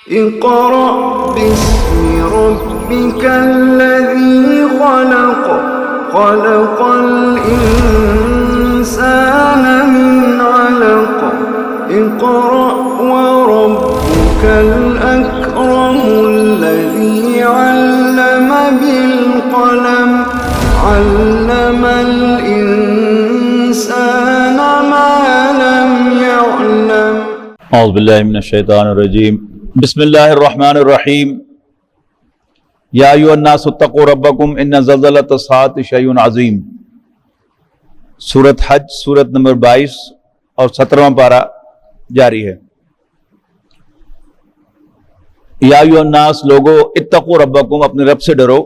اقرأ باسم ربك الذي خلق خلق الإنسان من علق اقرأ وربك الأكرم الذي علم بالقلم علم الإنسان ما لم يعلم اعوذ باللہ من الشیطان الرجیم بسم اللہ الرحمن الرحیم یا ایھا الناس اتقوا ربکم ان زلزلۃ الساعۃ شیء عظیم۔ سورۃ حج سورت نمبر 22 اور 17واں پارہ جاری ہے۔ یا ایھا الناس لوگو اتقوا ربکم اپنے رب سے ڈرو،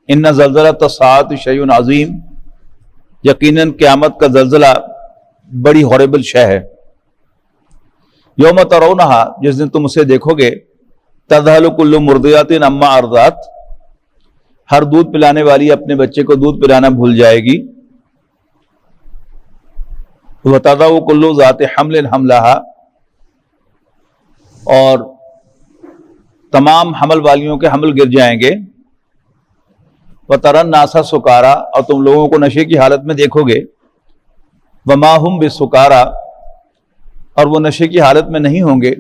ان زلزلۃ الساعۃ شیء عظیم، یقیناً قیامت کا زلزلہ بڑی ہاربل شے ہے۔ یوم ترونہا، جس دن تم اسے دیکھو گے، تذہل کل مرضعۃ عما ارضعت، ہر دودھ پلانے والی اپنے بچے کو دودھ پلانا بھول جائے گی۔ وتضع کل ذات حمل حملہا، اور تمام حمل والیوں کے حمل گر جائیں گے۔ وتری الناس سکارا، اور تم لوگوں کو نشے کی حالت میں دیکھو گے۔ وما ہم بسکارا، اور وہ نشے کی حالت میں نہیں ہوں گے۔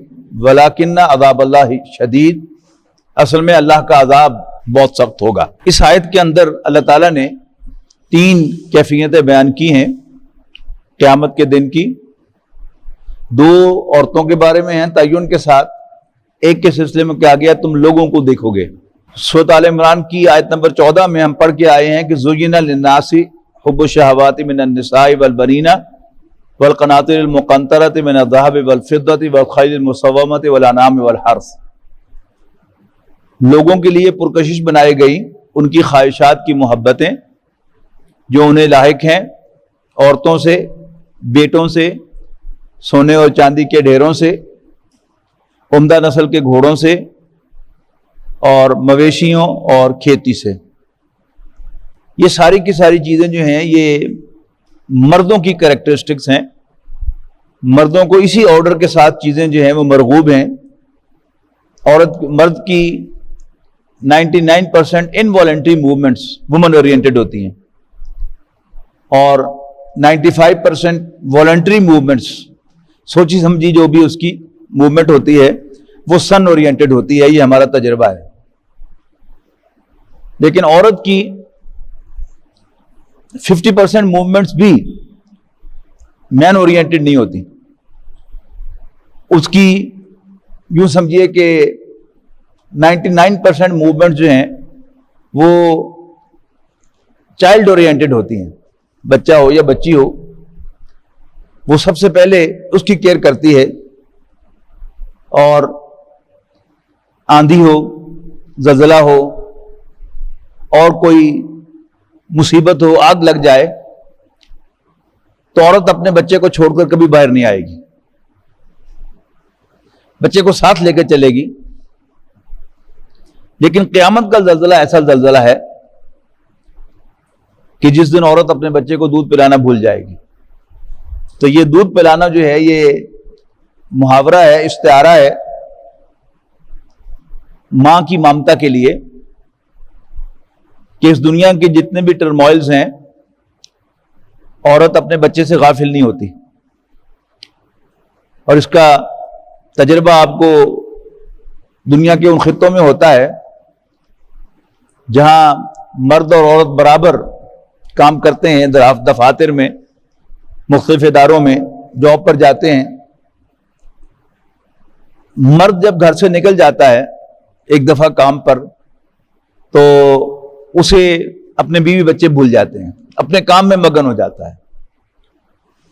ولیکن عذاب اللہ شدید، اصل میں اللہ کا عذاب بہت سخت ہوگا۔ اس آیت کے اندر اللہ تعالیٰ نے 3 کیفیتیں بیان کی ہیں قیامت کے دن کی۔ 2 عورتوں کے بارے میں ہیں تعین کے ساتھ، ایک کے سلسلے میں کہا گیا تم لوگوں کو دیکھو گے۔ سورۃ آل عمران کی آیت نمبر 14 میں ہم پڑھ کے آئے ہیں کہ زُیِّنَ لِلنَّاسِ حُبُّ الشَّهَوَاتِ مِنَ النِّسَاءِ وَالْبَنِينَ والقناطر المقنطرۃ من الذهب والفضۃ والخیل المسومۃ والانعام والحرث، لوگوں کے لیے پرکشش بنائی گئی ان کی خواہشات کی محبتیں جو انہیں لاحق ہیں، عورتوں سے، بیٹوں سے، سونے اور چاندی کے ڈھیروں سے، عمدہ نسل کے گھوڑوں سے، اور مویشیوں اور کھیتی سے۔ یہ ساری کی ساری چیزیں جو ہیں یہ مردوں کی کریکٹرسٹکس ہیں۔ مردوں کو اسی آرڈر کے ساتھ چیزیں جو ہیں وہ مرغوب ہیں۔ مرد کی 99% انوالنٹری موومنٹس وومن اورینٹڈ ہوتی ہیں، اور 95% والنٹری موومنٹس، سوچی سمجھی جو بھی اس کی موومنٹ ہوتی ہے وہ سن اورینٹڈ ہوتی ہے۔ یہ ہمارا تجربہ ہے۔ لیکن عورت کی 50% موومنٹس بھی مین اورینٹڈ نہیں ہوتی۔ اس کی یوں سمجھیے کہ 99% موومنٹ جو ہیں وہ چائلڈ اورینٹڈ ہوتی ہیں۔ بچہ ہو یا بچی ہو، وہ سب سے پہلے اس کی کیئر کرتی ہے، اور آندھی ہو، زلزلہ ہو، اور کوئی مصیبت ہو، آگ لگ جائے، تو عورت اپنے بچے کو چھوڑ کر کبھی باہر نہیں آئے گی، بچے کو ساتھ لے کے چلے گی۔ لیکن قیامت کا زلزلہ ایسا زلزلہ ہے کہ جس دن عورت اپنے بچے کو دودھ پلانا بھول جائے گی۔ تو یہ دودھ پلانا جو ہے یہ محاورہ ہے، استعارہ ہے ماں کی ممتا کے لیے، کہ اس دنیا کے جتنے بھی ٹرموائلز ہیں عورت اپنے بچے سے غافل نہیں ہوتی۔ اور اس کا تجربہ آپ کو دنیا کے ان خطوں میں ہوتا ہے جہاں مرد اور عورت برابر کام کرتے ہیں، دفاتر میں، مختلف اداروں میں جاب پر جاتے ہیں۔ مرد جب گھر سے نکل جاتا ہے ایک دفعہ کام پر، تو اسے اپنے بیوی بچے بھول جاتے ہیں، اپنے کام میں مگن ہو جاتا ہے۔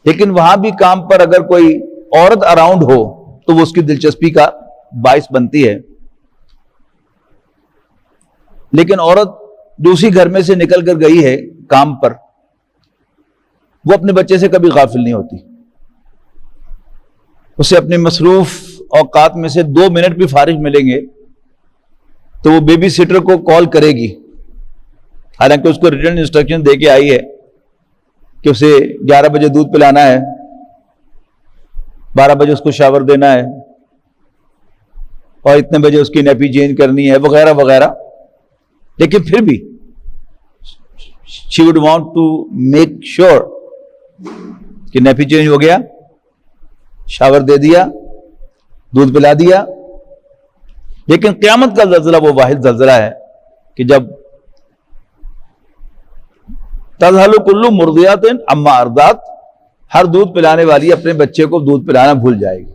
لیکن وہاں بھی کام پر اگر کوئی عورت اراؤنڈ ہو تو وہ اس کی دلچسپی کا باعث بنتی ہے۔ لیکن عورت جو اسی گھر میں سے نکل کر گئی ہے کام پر، وہ اپنے بچے سے کبھی غافل نہیں ہوتی۔ اسے اپنے مصروف اوقات میں سے 2 منٹ بھی فارغ ملیں گے تو وہ بیبی سیٹر کو کال کرے گی، حالانکہ اس کو ریٹن انسٹرکشن دے کے آئی ہے کہ اسے 11 بجے دودھ پلانا ہے، 12 بجے اس کو شاور دینا ہے، اور اتنے بجے اس کی نیپی چینج کرنی ہے وغیرہ وغیرہ. لیکن پھر بھی she would want to make sure کہ نیپی چینج ہو گیا, شاور دے دیا, دودھ پلا دیا. لیکن قیامت کا زلزلہ وہ واحد زلزلہ ہے کہ جب تذہل کل مرضعۃ عما ارضعت, ہر دودھ پلانے والی اپنے بچے کو دودھ پلانا بھول جائے گی.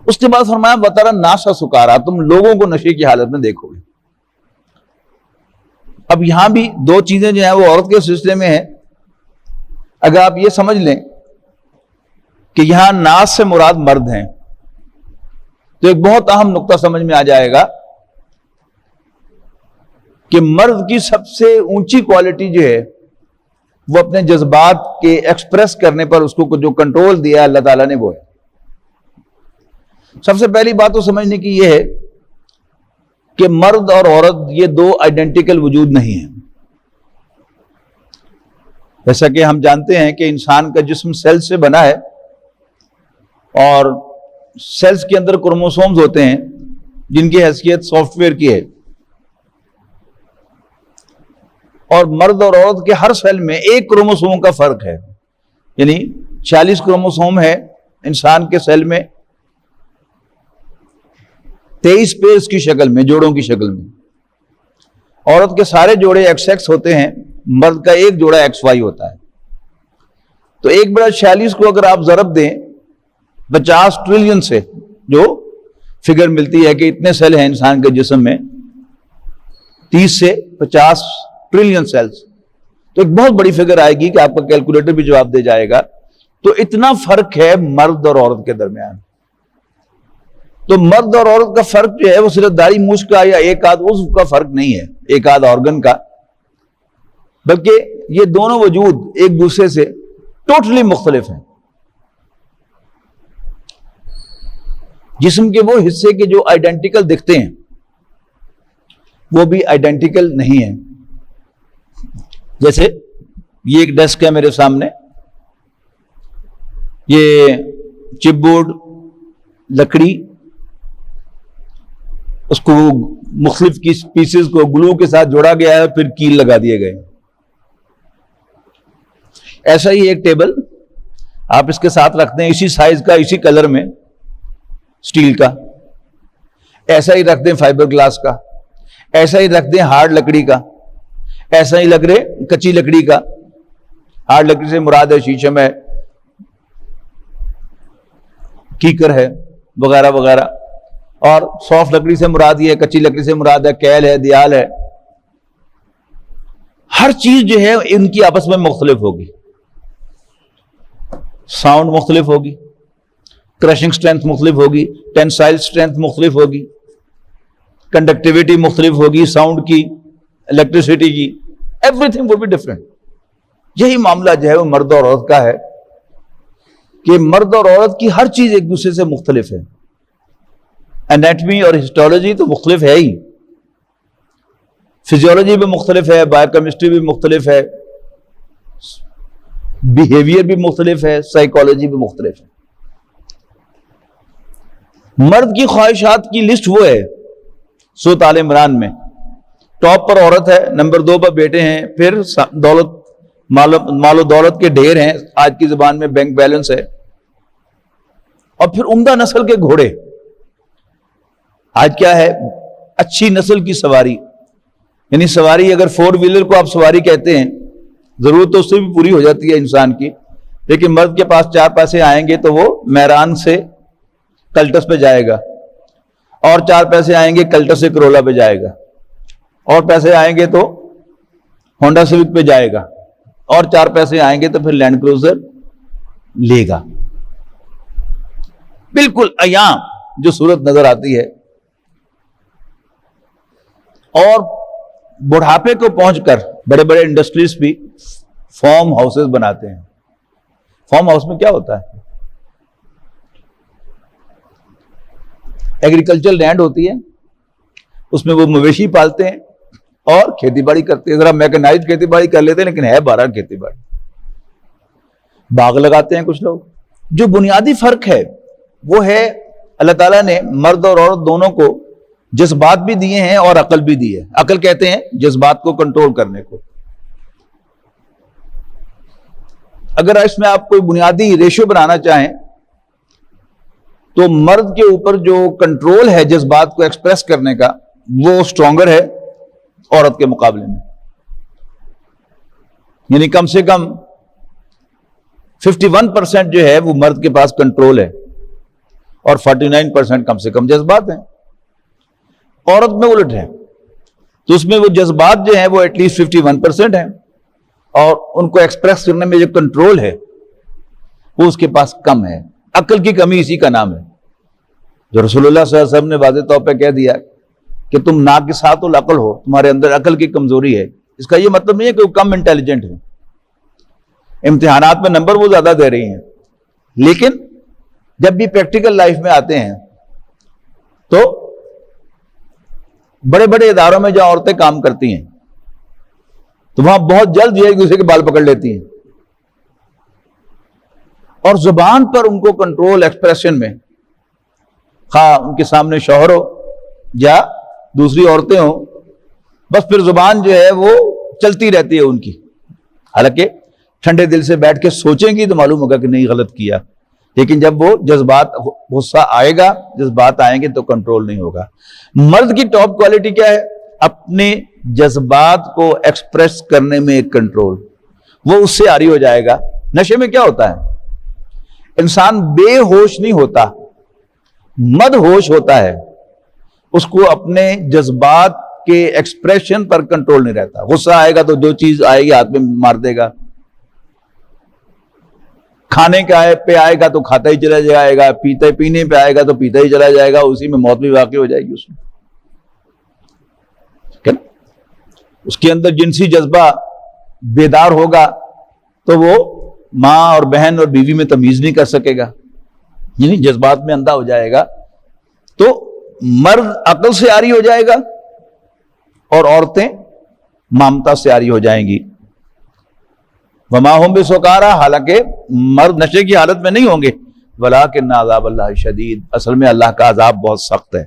اس کے بعد فرمایا وتری الناس سکارا, تم لوگوں کو نشے کی حالت میں دیکھو گے. اب یہاں بھی دو چیزیں جو ہیں وہ عورت کے سلسلے میں ہیں. اگر آپ یہ سمجھ لیں کہ یہاں ناس سے مراد مرد ہیں تو ایک بہت اہم نقطہ سمجھ میں آ جائے گا کہ مرد کی سب سے اونچی کوالٹی جو ہے وہ اپنے جذبات کے ایکسپریس کرنے پر اس کو جو کنٹرول دیا اللہ تعالیٰ نے وہ ہے. سب سے پہلی بات تو سمجھنے کی یہ ہے کہ مرد اور عورت یہ دو آئیڈینٹیکل وجود نہیں ہیں. جیسا کہ ہم جانتے ہیں کہ انسان کا جسم سیل سے بنا ہے اور سیلز کے اندر کروموسومز ہوتے ہیں جن کی حیثیت سافٹ ویئر کی ہے, اور مرد اور عورت کے ہر سیل میں ایک کروموسوم کا فرق ہے. یعنی 46 کروموسوم ہے انسان کے سیل میں, 23 پیئرز کی شکل میں, جوڑوں کی شکل میں. عورت کے سارے جوڑے ایکس ایکس ہوتے ہیں, مرد کا ایک جوڑا ایکس وائی ہوتا ہے. تو 1/46 کو اگر آپ ضرب دیں 50 ٹریلین سے, جو فگر ملتی ہے کہ اتنے سیل ہیں انسان کے جسم میں, 30 سے 50 ٹریلین سیلز, تو ایک بہت بڑی فگر آئے گی کہ آپ کا کیلکولیٹر بھی جواب دے جائے گا. تو اتنا فرق ہے مرد اور عورت کے درمیان. تو مرد اور عورت کا فرق جو ہے وہ صرف داڑھی مونچھ کا یا ایک آدھ عضو کا فرق نہیں ہے, ایک آدھ آرگن کا, بلکہ یہ دونوں وجود ایک دوسرے سے ٹوٹلی مختلف ہیں. جسم کے وہ حصے کے جو آئیڈینٹیکل دکھتے ہیں وہ بھی آئیڈینٹیکل نہیں ہیں. جیسے یہ ایک ڈیسک ہے میرے سامنے, یہ چپ بورڈ, لکڑی, اس کو مختلف پیسز کو گلو کے ساتھ جوڑا گیا ہے, پھر کیل لگا دیے گئے. ایسا ہی ایک ٹیبل آپ اس کے ساتھ رکھتے ہیں اسی سائز کا, اسی کلر میں, سٹیل کا. ایسا ہی رکھ دیں فائبر گلاس کا, ایسا ہی رکھ دیں ہارڈ لکڑی کا, ایسا ہی لگ رہے کچی لکڑی کا. ہارڈ لکڑی سے مراد ہے شیشم ہے, کیکر ہے وغیرہ وغیرہ, اور سافٹ لکڑی سے مراد یہ ہے, کچی لکڑی سے مراد ہے کیل ہے, دیال ہے. ہر چیز جو ہے ان کی آپس میں مختلف ہوگی. ساؤنڈ مختلف ہوگی, کرشنگ سٹرینتھ مختلف ہوگی, ٹینسائل سٹرینتھ مختلف ہوگی, کنڈکٹیوٹی مختلف ہوگی, ساؤنڈ کی, الیکٹریسٹی کی, everything will be different. یہی معاملہ جو ہے وہ مرد اور عورت کا ہے کہ مرد اور عورت کی ہر چیز ایک دوسرے سے مختلف ہے. انیٹمی اور ہسٹولوجی تو مختلف ہے ہی, فزیولوجی بھی مختلف ہے, بایو کیمسٹری بھی مختلف ہے, بیہیویئر بھی مختلف ہے, سائیکالوجی بھی مختلف ہے. مرد کی خواہشات کی لسٹ وہ ہے سورۃ آل عمران میں, ٹاپ پر عورت ہے, نمبر 2 پر بیٹے ہیں, پھر دولت, مال و دولت کے ڈھیر ہیں, آج کی زبان میں بینک بیلنس ہے, اور پھر عمدہ نسل کے گھوڑے. آج کیا ہے, اچھی نسل کی سواری. یعنی سواری, اگر 4 ویلر کو آپ سواری کہتے ہیں, ضرورت تو اس سے بھی پوری ہو جاتی ہے انسان کی, لیکن مرد کے پاس 4 پیسے آئیں گے تو وہ میران سے کلٹس پہ جائے گا, اور 4 پیسے آئیں گے کلٹس سے کرولا پہ جائے گا, اور پیسے آئیں گے تو ہونڈا سیوک پہ جائے گا, اور 4 پیسے آئیں گے تو پھر لینڈ کروزر لے گا. بالکل ایام جو صورت نظر آتی ہے. اور بڑھاپے کو پہنچ کر بڑے بڑے انڈسٹریز بھی فارم ہاؤسز بناتے ہیں. فارم ہاؤس میں کیا ہوتا ہے, ایگریکلچر لینڈ ہوتی ہے, اس میں وہ مویشی پالتے ہیں اور کھیتی باڑی کرتے ہیں. ذرا میکنائزڈ کھیتی باڑی کر لیتے ہیں, لیکن ہے 12 کھیتی باڑی. باغ لگاتے ہیں کچھ لوگ. جو بنیادی فرق ہے وہ ہے اللہ تعالیٰ نے مرد اور عورت دونوں کو جذبات بھی دیے ہیں اور عقل بھی دی ہے. عقل کہتے ہیں جذبات کو کنٹرول کرنے کو. اگر اس میں آپ کوئی بنیادی ریشو بنانا چاہیں تو مرد کے اوپر جو کنٹرول ہے جذبات کو ایکسپریس کرنے کا وہ سٹرونگر ہے عورت کے مقابلے میں. یعنی کم سے کم 51% جو ہے وہ مرد کے پاس کنٹرول ہے اور 49% کم سے کم جذبات ہیں. عورت میں الٹ ہے, تو اس میں وہ جذبات جو ہیں وہ ایٹ لیسٹ 51% ہیں اور ان کو ایکسپریس کرنے میں جو کنٹرول ہے وہ اس کے پاس کم ہے. عقل کی کمی اسی کا نام ہے, جو رسول اللہ صلی اللہ علیہ وسلم نے واضح طور پہ کہہ دیا کہ تم ناقصات العقل ہو, تمہارے اندر عقل کی کمزوری ہے. اس کا یہ مطلب نہیں ہے کہ وہ کم انٹیلیجنٹ ہے, امتحانات میں نمبر وہ زیادہ دے رہی ہیں, لیکن جب بھی پریکٹیکل لائف میں آتے ہیں تو بڑے بڑے اداروں میں جہاں عورتیں کام کرتی ہیں تو وہاں بہت جلد ایک دوسرے کے بال پکڑ لیتی ہیں, اور زبان پر ان کو کنٹرول ایکسپریشن میں, خواہ ان کے سامنے شوہر ہو یا دوسری عورتیں ہوں, بس پھر زبان جو ہے وہ چلتی رہتی ہے ان کی. حالانکہ ٹھنڈے دل سے بیٹھ کے سوچیں گی تو معلوم ہوگا کہ نہیں غلط کیا, لیکن جب وہ جذبات, غصہ آئے گا, جذبات آئیں گے تو کنٹرول نہیں ہوگا. مرد کی ٹاپ کوالٹی کیا ہے؟ اپنے جذبات کو ایکسپریس کرنے میں ایک کنٹرول, وہ اس سے عاری ہو جائے گا. نشے میں کیا ہوتا ہے, انسان بے ہوش نہیں ہوتا, مد ہوش ہوتا ہے. اس کو اپنے جذبات کے ایکسپریشن پر کنٹرول نہیں رہتا. غصہ آئے گا تو جو چیز آئے گی ہاتھ میں مار دے گا, کھانے کا پہ آئے گا تو کھاتا ہی چلا جائے گا, پینے پہ آئے گا تو پیتا ہی چلا جائے گا, اسی میں موت بھی واقع ہو جائے گی اس میں. اس کے اندر جنسی جذبہ بیدار ہوگا تو وہ ماں اور بہن اور بیوی میں تمیز نہیں کر سکے گا, یعنی جذبات میں اندھا ہو جائے گا. تو مرد عقل سے عاری ہو جائے گا اور عورتیں مامتا سے عاری ہو جائیں گی. وما ہم بسکارا, حالانکہ مرد نشے کی حالت میں نہیں ہوں گے. ولکن عذاب اللہ شدید, اصل میں اللہ کا عذاب بہت سخت ہے.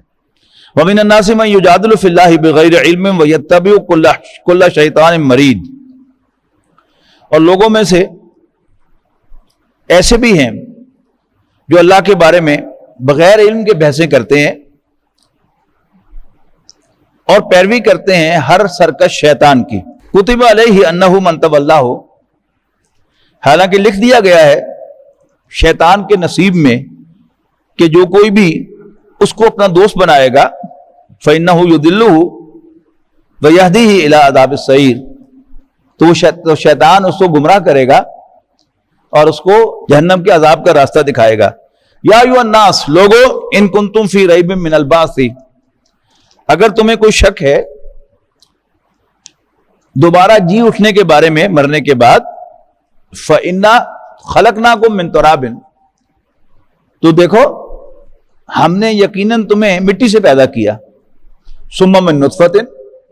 ومن الناس من یجادل فی اللہ بغیر علم ویتبع کل شیطان مرید, اور لوگوں میں سے ایسے بھی ہیں جو اللہ کے بارے میں بغیر علم کے بحثیں کرتے ہیں اور پیروی کرتے ہیں ہر سرکش شیطان کی. کتب علیہ انہ من تولہ, حالانکہ لکھ دیا گیا ہے شیطان کے نصیب میں کہ جو کوئی بھی اس کو اپنا دوست بنائے گا فإنہ یضلہ ویہدیہ الی عذاب السعیر, تو شیطان اس کو گمراہ کرے گا اور اس کو جہنم کے عذاب کا راستہ دکھائے گا. یا ایھا الناس, لوگو ان کنتم فی ریب من البعث, اگر تمہیں کوئی شک ہے دوبارہ جی اٹھنے کے بارے میں مرنے کے بعد, فَإِنَّا خَلَقْنَاكُم مِّن تُرَابٍ, تو دیکھو ہم نے یقیناً تمہیں مٹی سے پیدا کیا. ثُمَّ مِن نُطْفَةٍ,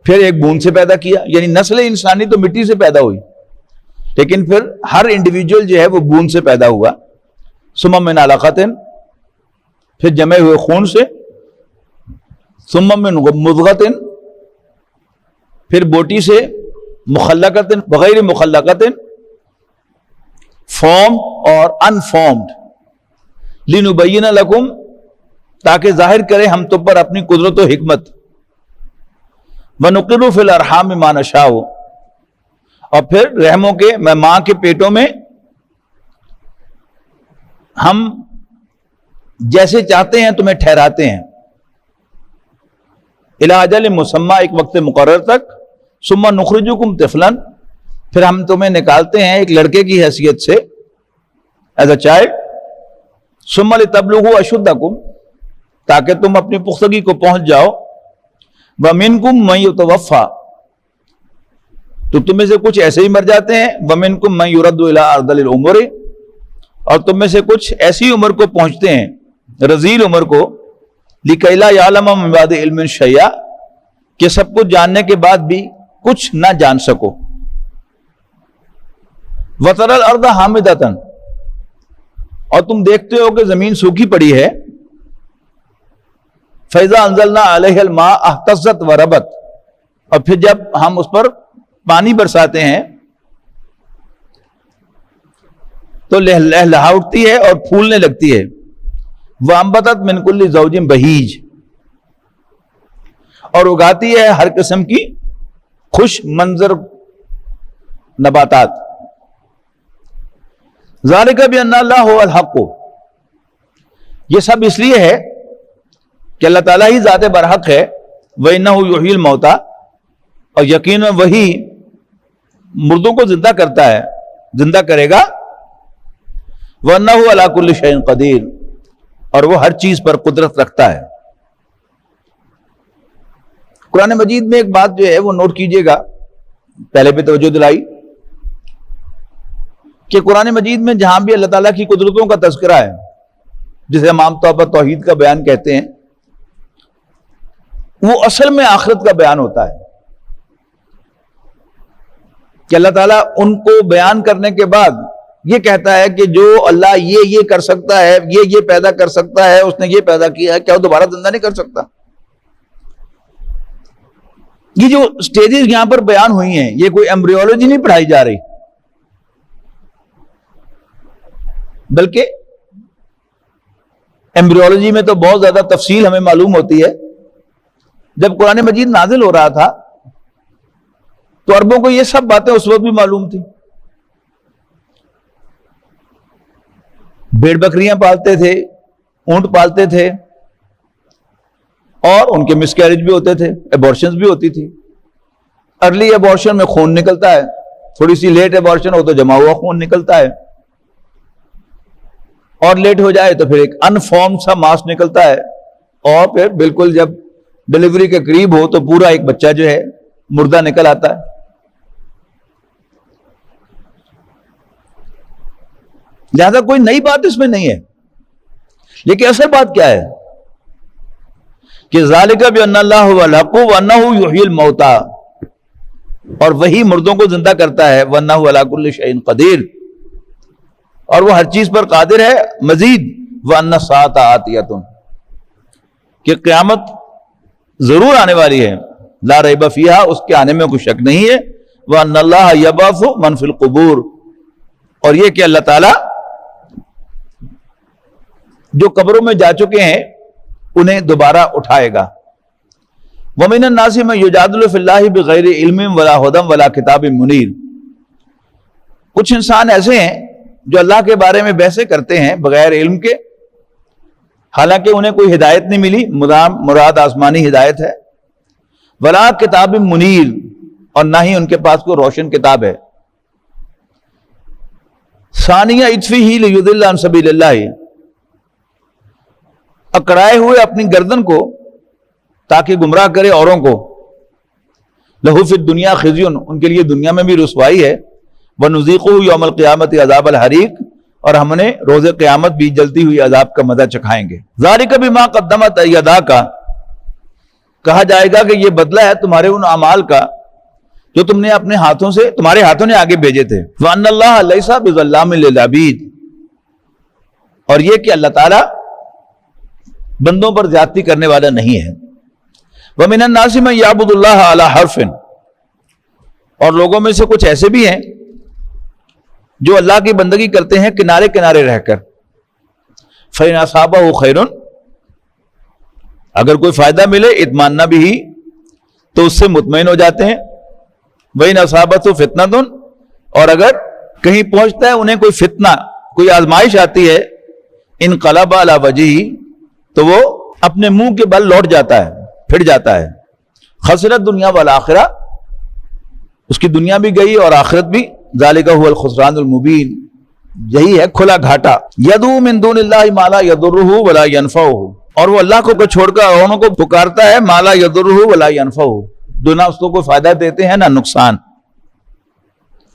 پھر ایک بوند سے پیدا کیا, یعنی نسل انسانی تو مٹی سے پیدا ہوئی, لیکن پھر ہر انڈیویجول جو ہے وہ بوند سے پیدا ہوا. ثُمَّ مِن عَلَقَةٍ, پھر جمے ہوئے خون سے. ثُمَّ مِن مُضْغَةٍ, پھر بوٹی سے. مخلقۃ بغیر مخلقۃ, فارم اور انفارمڈ. لنبین لکم, تاکہ ظاہر کرے ہم تم پر اپنی قدرت و حکمت. ونقر فی الارحام ما نشاء, اور پھر رحموں کے ماں کے پیٹوں میں ہم جیسے چاہتے ہیں تمہیں ٹھہراتے ہیں. الی اجل مسمى, ایک وقت مقرر تک. ثم نخرجکم طفلا, پھر ہم تمہیں نکالتے ہیں ایک لڑکے کی حیثیت سے, ایز اے چائلڈ. ثم لتبلغوا اشدکم, تاکہ تم اپنی پختگی کو پہنچ جاؤ. ومنکم من یتوفى, تو تم میں سے کچھ ایسے ہی مر جاتے ہیں. ومنکم من یرد الی ارذل العمر, اور تم میں سے کچھ ایسی عمر کو پہنچتے ہیں, رذیل عمر کو. لکی لا یعلم من بعد علم شیئا, کہ سب کچھ جاننے کے بعد بھی کچھ نہ جان سکو. وَتَرَى الْأَرْضَ حَامِدَةً, اور تم دیکھتے ہو کہ زمین سوکھی پڑی ہے. فَإِذَا أَنزَلْنَا عَلَيْهَا الْمَاءَ اهْتَزَّتْ وَرَبَتْ، اور پھر جب ہم اس پر پانی برساتے ہیں تو لہلہا اٹھتی ہے اور پھولنے لگتی ہے. وَأَنبَتَتْ مِنْ كُلِّ زَوْجٍ بَهِيجٍ، اور اگاتی ہے ہر قسم کی خوش منظر نباتات. ذَلِكَ بِأَنَّ اللَّهَ هُوَ الْحَقُّ، یہ سب اس لیے ہے کہ اللہ تعالیٰ ہی ذات برحق ہے. وَإِنَّهُ يُحْيِي الْمَوْتَى، اور یقیناً وہی مردوں کو زندہ کرتا ہے، زندہ کرے گا. وَأَنَّهُ عَلَى كُلِّ شَيْءٍ قَدِيرٌ، اور وہ ہر چیز پر قدرت رکھتا ہے. قرآن مجید میں ایک بات جو ہے وہ نوٹ کیجئے گا، پہلے پہ توجہ دلائی، کہ قرآن مجید میں جہاں بھی اللہ تعالیٰ کی قدرتوں کا تذکرہ ہے، جسے ہم عام طور پر توحید کا بیان کہتے ہیں، وہ اصل میں آخرت کا بیان ہوتا ہے. کہ اللہ تعالیٰ ان کو بیان کرنے کے بعد یہ کہتا ہے کہ جو اللہ یہ کر سکتا ہے، یہ پیدا کر سکتا ہے، اس نے یہ پیدا کیا ہے، کیا وہ دوبارہ زندہ نہیں کر سکتا؟ یہ جو سٹیجز یہاں پر بیان ہوئی ہیں، یہ کوئی ایمبریولوجی نہیں پڑھائی جا رہی، بلکہ ایمبریولوجی میں تو بہت زیادہ تفصیل ہمیں معلوم ہوتی ہے. جب قرآن مجید نازل ہو رہا تھا تو عربوں کو یہ سب باتیں اس وقت بھی معلوم تھی. بھیڑ بکریاں پالتے تھے، اونٹ پالتے تھے، اور ان کے مسکیریج بھی ہوتے تھے، ایبورشنز بھی ہوتی تھی. ارلی ایبورشن میں خون نکلتا ہے، تھوڑی سی لیٹ ایبورشن ہو تو جمع ہوا خون نکلتا ہے، اور لیٹ ہو جائے تو پھر ایک انفارم سا ماس نکلتا ہے، اور پھر بالکل جب ڈلیوری کے قریب ہو تو پورا ایک بچہ جو ہے مردہ نکل آتا ہے. لہذا کوئی نئی بات اس میں نہیں ہے، لیکن اصل بات کیا ہے کہ ذالک بأن اللہ هو الحق وانہ یحیی الموتى، اور وہی مردوں کو زندہ کرتا ہے. وانہ علی کل شیء قدیر، اور وہ ہر چیز پر قادر ہے. مزید وان الساعۃ آتیۃ، کہ قیامت ضرور آنے والی ہے. لا ریب فیہا، اس کے آنے میں کوئی شک نہیں ہے. وان اللہ یبعث من فی القبور، اور یہ کہ اللہ تعالی جو قبروں میں جا چکے ہیں انہیں دوبارہ اٹھائے گا. ومن الناس من یجادل فی اللہ بغیر علم ولا ھدی ولا کتاب منیر، کچھ انسان ایسے ہیں جو اللہ کے بارے میں بحثیں کرتے ہیں بغیر علم کے، حالانکہ انہیں کوئی ہدایت نہیں ملی. مراد آسمانی ہدایت ہے. ولا کتاب منیر، اور نہ ہی ان کے پاس کوئی روشن کتاب ہے. ثانیہ اطفیہ لیضل عن سبیل اللہ، اکڑائے ہوئے اپنی گردن کو تاکہ گمراہ کرے اوروں کو. لہو فی الدنیا خزی، ان کے لیے دنیا میں بھی رسوائی ہے. وَنُذِيقُهُ يَوْمَ الْقِيَامَةِ عَذَابَ الْحَرِيقِ، اور ہم نے روز قیامت بھی جلتی ہوئی عذاب کا مزہ چکھائیں گے. ذَلِكَ بِمَا قَدَّمَتْ يَدَاكَ، کہا جائے گا کہ یہ بدلہ ہے تمہارے ان اعمال کا جو تم نے اپنے ہاتھوں سے، تمہارے ہاتھوں نے آگے بھیجے تھے. وَأَنَّ اللَّهَ لَيْسَ بِظَلَّامٍ لِّلْعَبِيدِ، اور یہ کہ اللہ تعالیٰ بندوں پر زیادتی کرنے والا نہیں ہے. وَمِنَ النَّاسِ مَن يَعْبُدُ اللَّهَ عَلَى حَرْفٍ، اور لوگوں میں سے کچھ ایسے بھی ہیں جو اللہ کی بندگی کرتے ہیں کنارے کنارے رہ کر. فَإِنْ أَصَابَهُ خَيْرٌ، اگر کوئی فائدہ ملے اطمأنَّ بِهِ، تو اس سے مطمئن ہو جاتے ہیں. وَإِنْ أَصَابَتْهُ فِتْنَةٌ، اور اگر کہیں پہنچتا ہے انہیں کوئی فتنہ، کوئی آزمائش آتی ہے، انقلب علی وجہہ، تو وہ اپنے منہ کے بل لوٹ جاتا ہے، پھر جاتا ہے. خسرت دنیا والآخرہ، اس کی دنیا بھی گئی اور آخرت بھی. ذالک هو الخسران المبین، یہی ہے کھلا گھاٹا. یدعو من دون اللہ ما لا یضرہ ولا ینفعہ، اور وہ اللہ کو چھوڑ کر اوروں کو پکارتا ہے ما لا یضرہ ولا ینفعہ، جو نہ اس کو کوئی فائدہ دیتے ہیں نہ نقصان.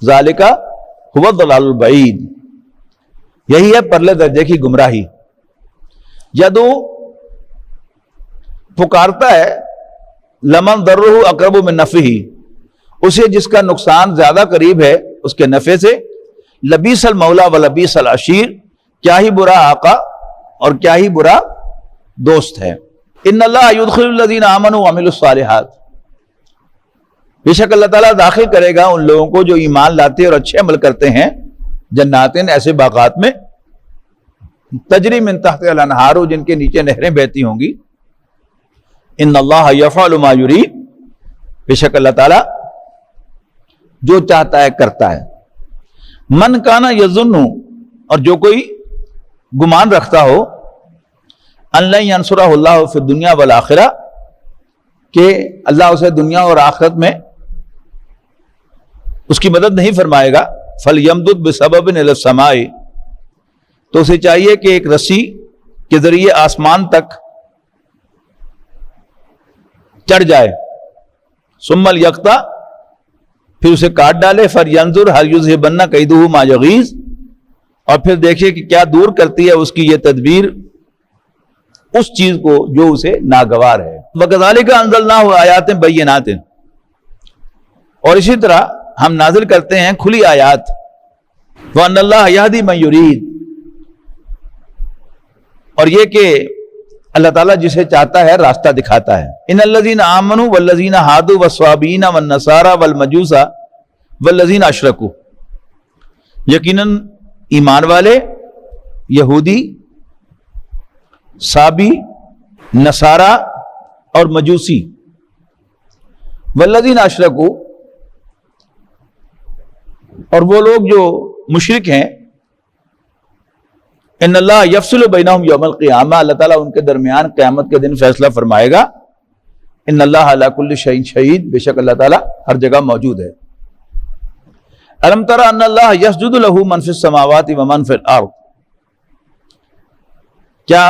ذالک هو الضلال البعید، یہی ہے پرلے درجے کی گمراہی. یدعو پکارتا ہے لمن ضرہ اقرب من نفعہ، اسے جس کا نقصان زیادہ قریب ہے اس کے نفع سے. لبیس المولا و لبیس العشیر، کیا ہی برا آقا اور کیا ہی برا دوست ہے. ان اللہ یدخل الذین آمنوا وعملوا الصالحات، بے شک اللہ تعالیٰ داخل کرے گا ان لوگوں کو جو ایمان لاتے اور اچھے عمل کرتے ہیں، جناتن ایسے باغات میں، تجری من تحت الانہار، جن کے نیچے نہریں بہتی ہوں گی۔ ان اللہ یفعل ما یرید، بے شک اللہ تعالیٰ جو چاہتا ہے کرتا ہے۔ من کانا یظن، اور جو کوئی گمان رکھتا ہو، ان لن ینصرہ اللہ فی الدنیا والآخرہ، کہ اللہ اسے دنیا اور آخرت میں اس کی مدد نہیں فرمائے گا، فلیمدد بسبب الی السماء، تو اسے چاہیے کہ ایک رسی کے ذریعے آسمان تک چڑھ جائے، ثم الیقطع، پھر اسے کاٹ ڈالے، فلینظر هل یذهبن کیدہ ما یغیظ، اور پھر دیکھے کہ کیا دور کرتی ہے اس کی یہ تدبیر اس چیز کو جو اسے ناگوار ہے۔ وَكَذَلِكَ أَنزَلْنَاهُ آیَاتٍ بَيِّنَاتٍ، اور اسی طرح ہم نازل کرتے ہیں کھلی آیات۔ وَأَنَّ اللَّهَ يَهْدِي مَن يُرِيدُ، اور یہ کہ اللہ تعالیٰ جسے چاہتا ہے راستہ دکھاتا ہے۔ إِنَّ الَّذِينَ آمَنُوا وَالَّذِينَ هَادُوا وَالصَّابِئِينَ وَالنَّصَارَى وَالْمَجُوسَ وَالَّذِينَ أَشْرَكُوا، یقیناً ایمان والے، یہودی، صابی، نصارہ اور مجوسی، والذین اشرکوا، اور وہ لوگ جو مشرک ہیں، ان اللہ یفصل بینہم یوم القیامہ، اللہ تعالیٰ ان کے درمیان قیامت کے دن فیصلہ فرمائے گا۔ ان اللہ علی کل شیء شہید، بے شک اللہ تعالیٰ ہر جگہ موجود ہے۔ الم تر ان اللہ یسجد لہ من فی السماوات ومن فی الارض، کیا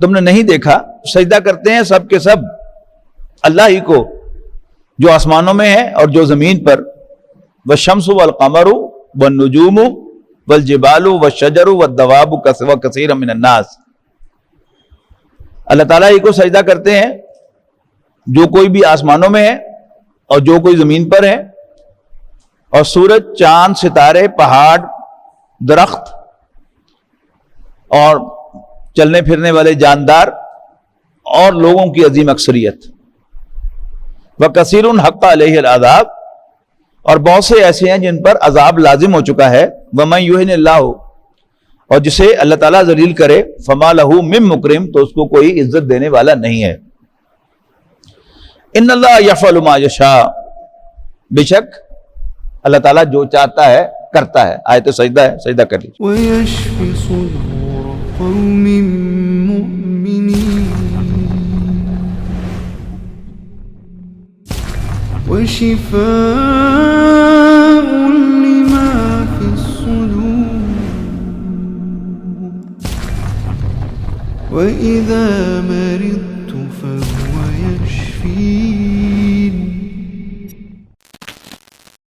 تم نے نہیں دیکھا سجدہ کرتے ہیں سب کے سب اللہ ہی کو، جو آسمانوں میں ہے اور جو زمین پر، والشمس والقمر والنجوم والجبال والشجر والدواب وکثیر من الناس، اللہ تعالیٰ ہی کو سجدہ کرتے ہیں جو کوئی بھی آسمانوں میں ہے اور جو کوئی زمین پر ہے، اور سورج، چاند، ستارے، پہاڑ، درخت اور چلنے پھرنے والے جاندار اور لوگوں کی عظیم اکثریت۔ وَكَثِيرٌ حَقَّ عَلَيْهِ الْعَذَابُ، اور بہت سے ایسے ہیں جن پر عذاب لازم ہو چکا ہے۔ وَمَن يُهِنِ اللَّهُ، اور جسے اللہ تعالیٰ ذلیل کرے، فَمَا لَهُ مِن مُكْرِمٍ، تو اس کو کوئی عزت دینے والا نہیں ہے۔ ان اللہ یفعل ما یشاء، بے شک اللہ تعالیٰ جو چاہتا ہے کرتا ہے۔ آیت سجدہ ہے، سجدہ کر لیجیے۔ ويشفي صدور قوم مؤمنين وشفاء لما في الصدور وإذا مرضت